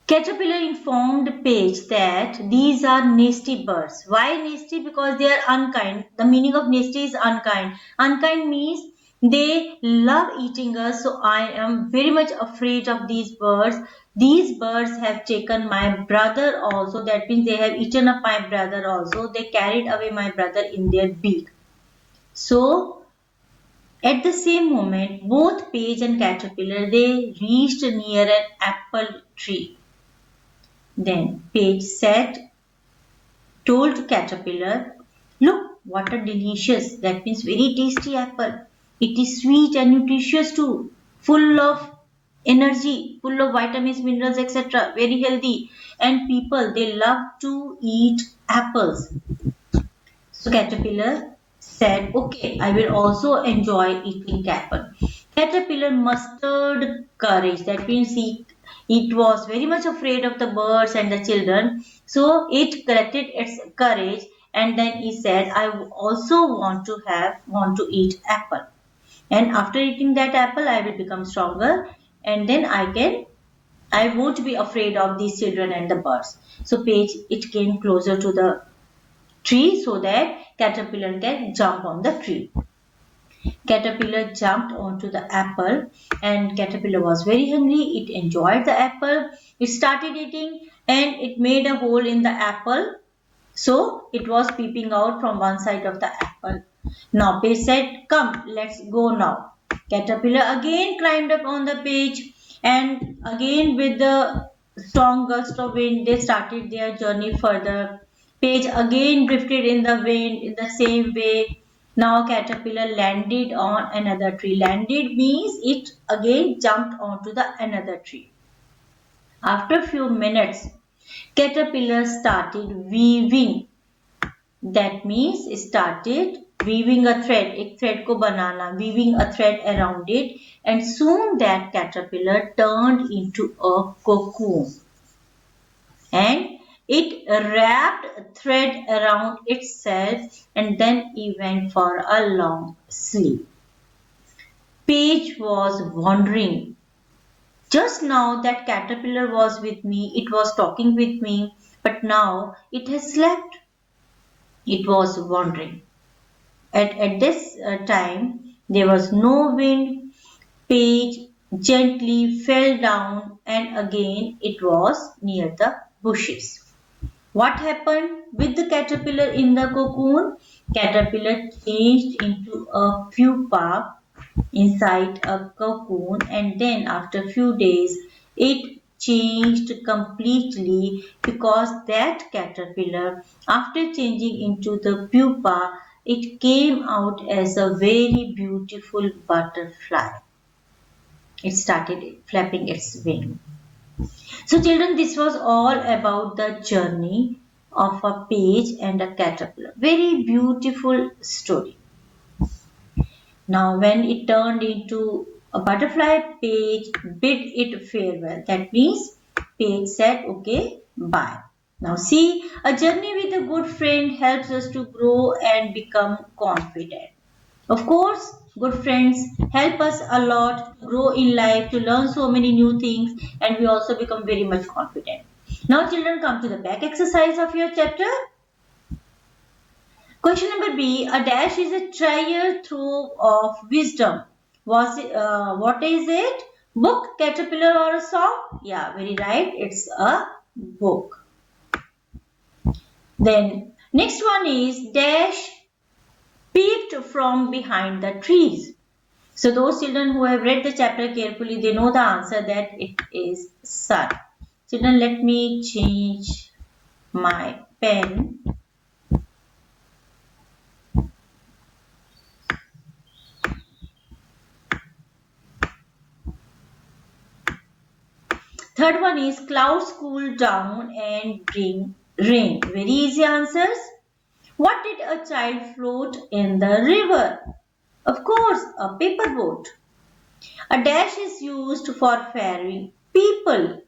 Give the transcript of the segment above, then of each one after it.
Caterpillar informed Page that these are nasty birds. Why nasty? Because they are unkind. The meaning of nasty is unkind. Unkind means they love eating us, so I am very much afraid of these birds. These birds have taken my brother also. That means they have eaten up my brother also. They carried away my brother in their beak. So at the same moment, both Page and Caterpillar they reached near an apple tree. Then Page told Caterpillar, "Look, what a delicious, that means very tasty apple. It is sweet and nutritious too, full of energy, full of vitamins, minerals, etc. Very healthy. And people, they love to eat apples." So Caterpillar said, "Okay, I will also enjoy eating apple." Caterpillar mustered courage. That means it was very much afraid of the birds and the children. So it collected its courage and then he said, "I also want to eat apple. And after eating that apple, I will become stronger and then I won't be afraid of these children and the birds." So Page, it came closer to the tree so that Caterpillar can jump on the tree. Caterpillar jumped onto the apple and Caterpillar was very hungry. It enjoyed the apple. It started eating and it made a hole in the apple. So it was peeping out from one side of the apple. Now Page said, "Come, let's go now." Caterpillar again climbed up on the page and again with the strong gust of wind they started their journey further. Page again drifted in the wind in the same way. Now Caterpillar landed on another tree. Landed means it again jumped onto the another tree. After few minutes, Caterpillar started weaving. That means it started weaving a thread. एक thread को बनाना, weaving a thread around it, and soon that caterpillar turned into a cocoon. And it wrapped a thread around itself and then it went for a long sleep. Page was wondering. Just now that caterpillar was with me, it was talking with me, but now it has slept. It was wandering. At this time, there was no wind. Page gently fell down and again it was near the bushes. What happened with the caterpillar in the cocoon? Caterpillar changed into a pupa inside a cocoon and then after few days it changed completely because that caterpillar after changing into the pupa it came out as a very beautiful butterfly. It started flapping its wing. So children, this was all about the journey of a page and a caterpillar. Very beautiful story. Now when it turned into a butterfly, Page bid it farewell. That means Page said, "Okay, bye." Now see, a journey with a good friend helps us to grow and become confident. Of course, good friends help us a lot to grow in life, to learn so many new things, and we also become very much confident. Now children, come to the back exercise of your chapter. Question number B. A dash is a trial trove of wisdom. What is it? Book, caterpillar or a song? Yeah, very right. It's a book. Then next one is dash peeped from behind the trees. So those children who have read the chapter carefully, they know the answer that it is sun. Children, let me change my pen. Third one is clouds cool down and bring rain. Very easy answers. What did a child float in the river? Of course, a paper boat. A dash is used for ferrying people.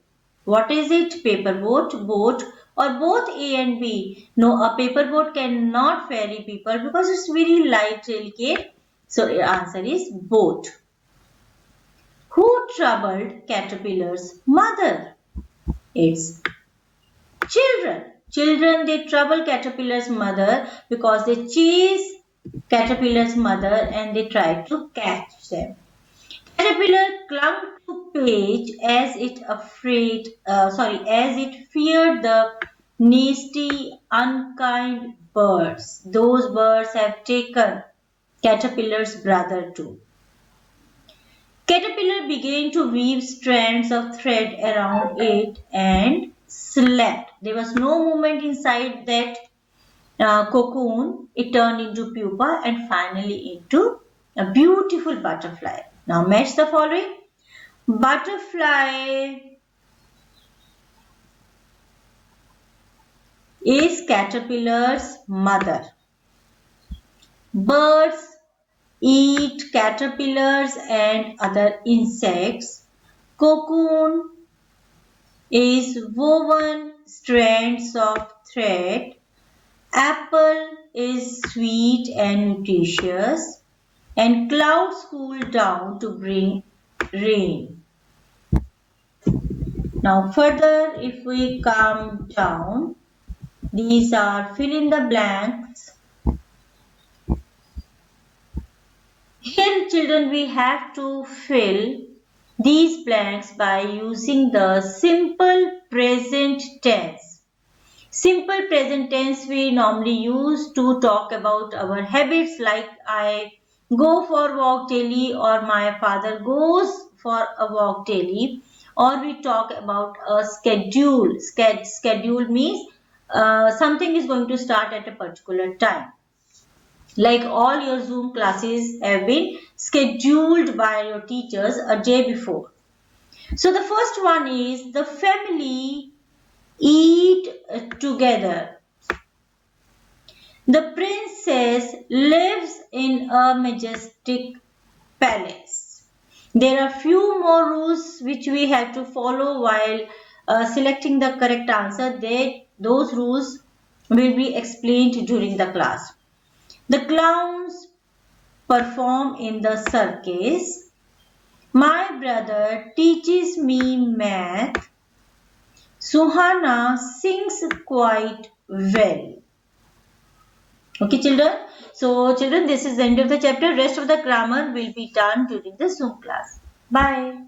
What is it? Paper boat, boat, or both A and B? No, a paper boat cannot ferry people because it's very light, delicate. So the answer is boat. Who troubled Caterpillar's mother? It's children. Children, they trouble caterpillar's mother because they chase caterpillar's mother and they try to catch them. Caterpillar clung to Paige as as it feared the nasty, unkind birds. Those birds have taken Caterpillar's brother too. Caterpillar began to weave strands of thread around it and slept. There was no movement inside that cocoon. It turned into pupa and finally into a beautiful butterfly. Now match the following. Butterfly is caterpillar's mother. Birds eat caterpillars and other insects. Cocoon is woven strands of thread. Apple is sweet and nutritious. And clouds cool down to bring rain. Now further, if we come down, these are fill in the blanks. Here children, we have to fill these blanks by using the simple present tense. Simple present tense we normally use to talk about our habits, like I go for walk daily or my father goes for a walk daily, or we talk about a schedule. Schedule means something is going to start at a particular time. Like all your Zoom classes have been scheduled by your teachers a day before. So the first one is the family eat together. The princess lives in a majestic palace. There are few more rules which we have to follow while selecting the correct answer. Those rules will be explained during the class. The clowns perform in the circus. My brother teaches me math. Suhana sings quite well. Okay, children. So, children, this is the end of the chapter. Rest of the grammar will be done during the Zoom class. Bye.